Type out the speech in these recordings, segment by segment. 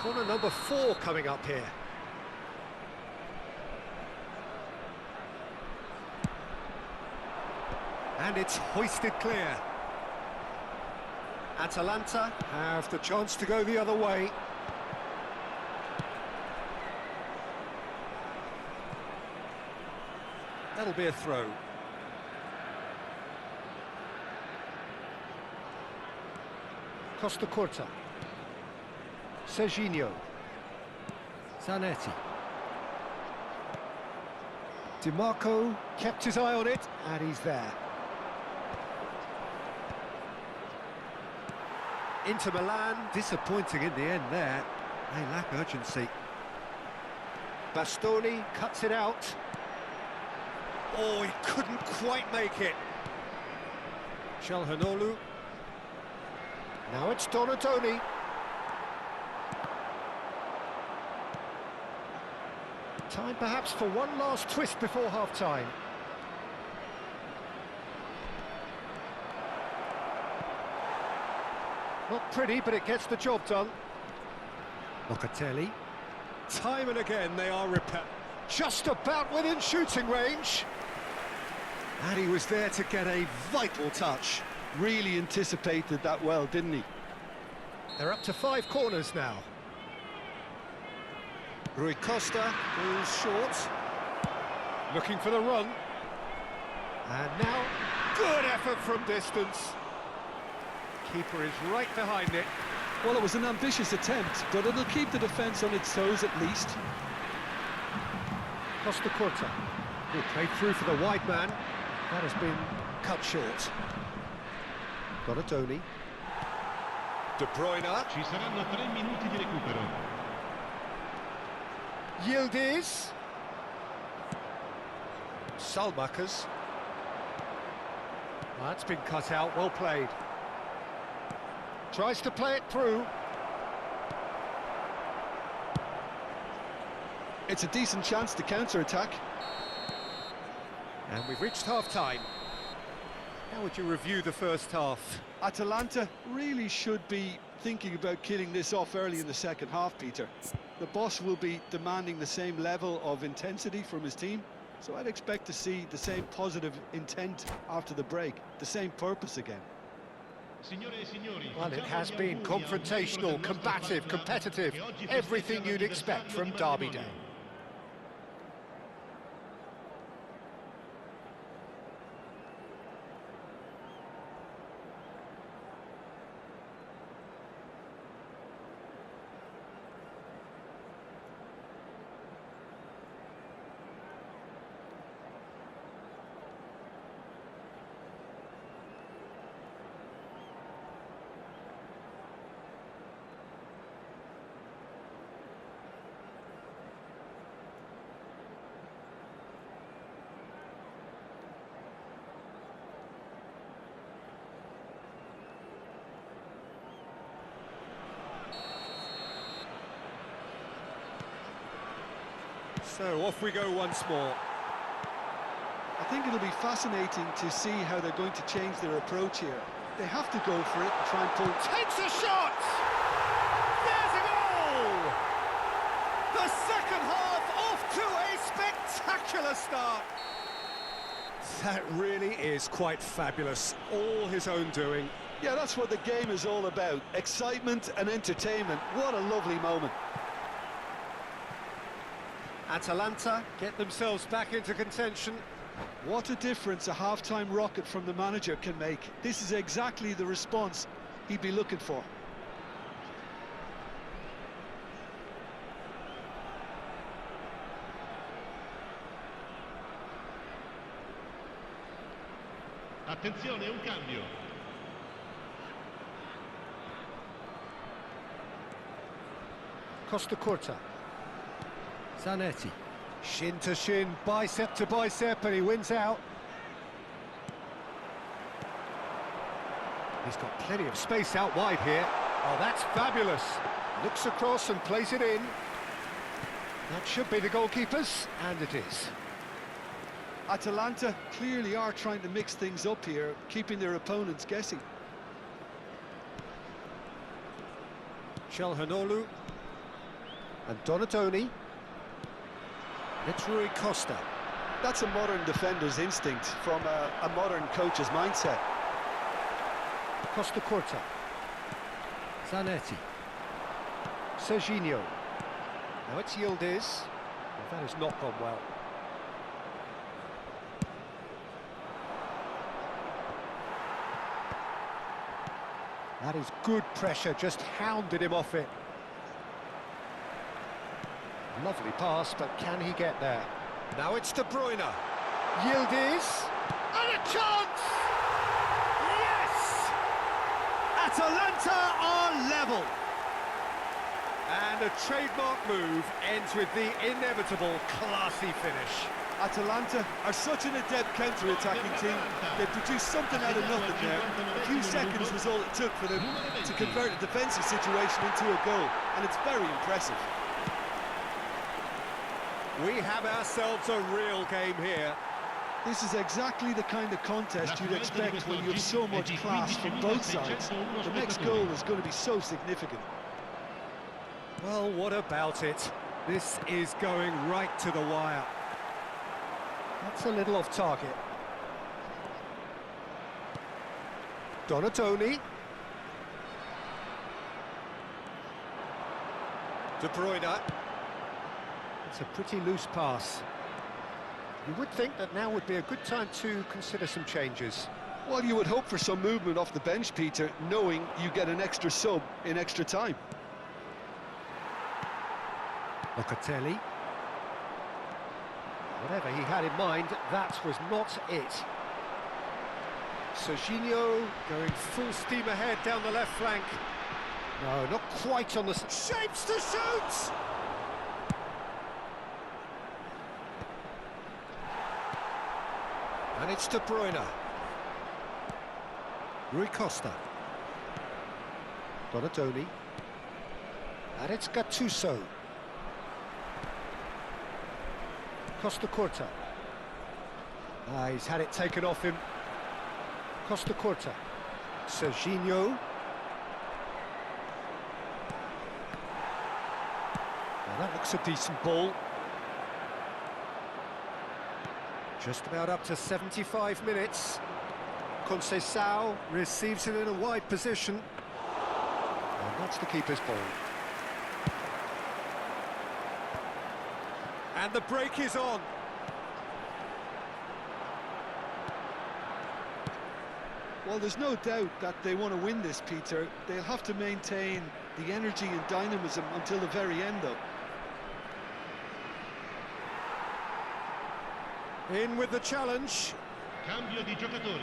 Corner number 4 coming up here. And it's hoisted clear. Atalanta have the chance to go the other way. That'll be a throw. Costa Curta. Serginho. Zanetti. Di Marco kept his eye on it, and he's there. Inter Milan, disappointing in the end there. They lack urgency. Bastoni cuts it out. Oh, he couldn't quite make it. Calhanoglu. Now it's Donatoni. Time perhaps for one last twist before half-time. Not pretty, but it gets the job done. Locatelli. Time and again they are just about within shooting range. And he was there to get a vital touch. Really anticipated that well, didn't he? They're up to 5 corners now. Rui Costa goes short. Looking for the run. And now, good effort from distance. Keeper is right behind it. Well, it was an ambitious attempt, but it'll keep the defence on its toes at least. Costa Curta. Good play through for the wide man. That has been cut short. Donatoni. De Bruyne. Ci saranno 3 minuti di recupero. Yildiz. Salmakers. That's been cut out, well played. Tries to play it through. It's a decent chance to counter-attack. And we've reached half-time. How would you review the first half? Atalanta really should be thinking about killing this off early in the second half, Peter. The boss will be demanding the same level of intensity from his team, so I'd expect to see the same positive intent after the break, the same purpose again. Well, it has been confrontational, combative, competitive, everything you'd expect from Derby Day. So off we go once more. I think it'll be fascinating to see how they're going to change their approach here. They have to go for it and try and pull... Takes a shot! There's a goal! The second half off to a spectacular start. That really is quite fabulous. All his own doing. Yeah, that's what the game is all about. Excitement and entertainment. What a lovely moment. Atalanta get themselves back into contention. What a difference a half-time rocket from the manager can make. This is exactly the response he'd be looking for. Attenzione, un cambio. Costa Curta. Zanetti. Shin to shin, bicep to bicep, and he wins out. He's got plenty of space out wide here. Oh, that's fabulous. Looks across and plays it in. That should be the goalkeeper's, and it is. Atalanta clearly are trying to mix things up here, keeping their opponents guessing. Calhanoglu. And Donatoni. It's Rui Costa. That's a modern defender's instinct from a modern coach's mindset. Costa Curta. Zanetti. Serginho. Now it's Yildiz. Well, that has not gone well. That is good pressure, just hounded him off it. Lovely pass, but can he get there? Now it's De Bruyne. Yildiz. And a chance! Yes! Atalanta are level. And a trademark move ends with the inevitable classy finish. Atalanta are such an adept counter-attacking team. They produced something out of nothing there. A few seconds was all it took for them to convert a defensive situation into a goal, and it's very impressive. We have ourselves a real game here. This is exactly the kind of contest you'd expect when you have so much class from both sides. The next goal is going to be so significant. Well, what about it? This is going right to the wire. That's a little off target. Donatoni. De Bruyne. It's a pretty loose pass. You would think that now would be a good time to consider some changes. Well, you would hope for some movement off the bench, Peter, knowing you get an extra sub in extra time. Locatelli. Whatever he had in mind, that was not it. Serginho going full steam ahead down the left flank. No, not quite on the... Shapes to shoot! And it's De Bruyne. Rui Costa. Donatoni. And it's Gattuso. Costa Curta. He's had it taken off him. Costa Curta. Serginho. Well, that looks a decent ball. Just about up to 75 minutes. Conceição receives it in a wide position. And that's the keeper's ball. And the break is on. Well, there's no doubt that they want to win this, Peter. They'll have to maintain the energy and dynamism until the very end, though. In with the challenge. Cambio di giocatori.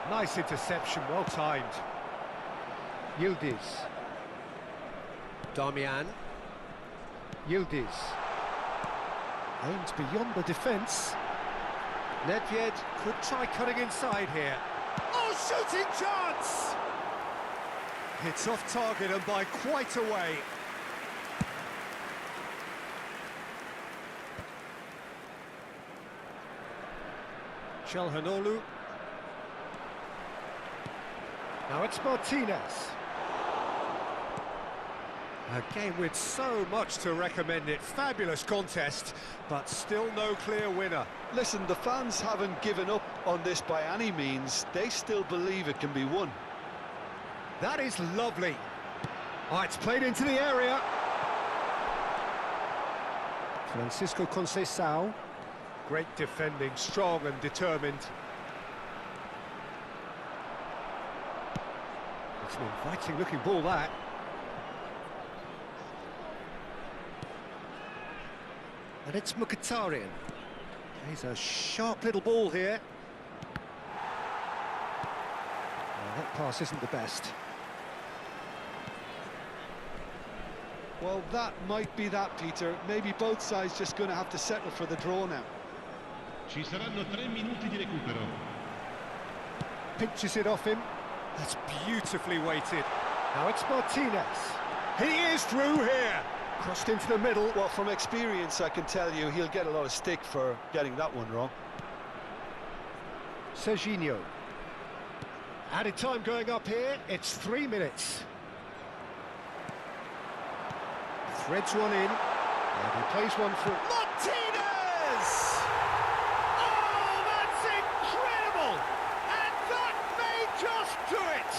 Nice interception, well timed. Yildiz. Darmian. Yildiz. Aims beyond the defence. Nedved could try cutting inside here. Oh, shooting chance! It's off target and by quite a way. Çalhanoğlu. Now it's Martinez. A game with so much to recommend it. Fabulous contest, but still no clear winner. Listen, the fans haven't given up on this by any means. They still believe it can be won. That is lovely. Oh, it's played into the area. Francisco Conceição. Great defending, strong and determined. It's an inviting-looking ball, that. And it's Mkhitaryan. He's a sharp little ball here. Oh, that pass isn't the best. Well, that might be that, Peter. Maybe both sides just going to have to settle for the draw now. Ci saranno 3 minuti di recupero. Pinches it off him. That's beautifully weighted. Now it's Martinez. He is through here. Crossed into the middle. Well, from experience, I can tell you he'll get a lot of stick for getting that one wrong. Serginho. Added time going up here. It's 3 minutes. Threads one in. And he plays one through. Martinez! Oh, that's incredible! And that may just do it!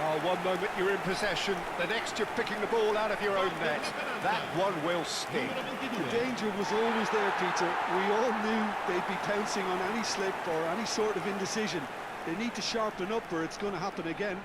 Oh, one moment you're in possession, the next you're picking the ball out of your own net. That one will sting. The danger was always there, Peter. We all knew they'd be pouncing on any slip or any sort of indecision. They need to sharpen up or it's going to happen again.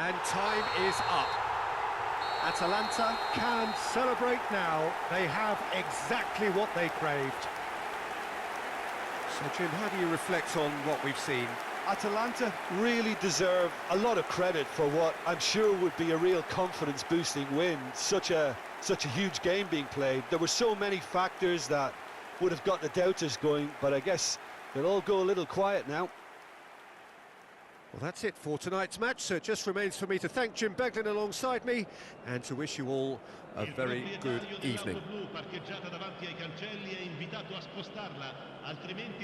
And time is up. Atalanta can celebrate now. They have exactly what they craved. So, Jim, how do you reflect on what we've seen? Atalanta really deserve a lot of credit for what I'm sure would be a real confidence-boosting win. Such a huge game being played. There were so many factors that would have got the doubters going, but I guess they'll all go a little quiet now. Well, that's it for tonight's match, so it just remains for me to thank Jim Beglin alongside me and to wish you all a very good evening. Il proprietario dell'auto blu parcheggiata davanti ai cancelli è invitato a spostarla, altrimenti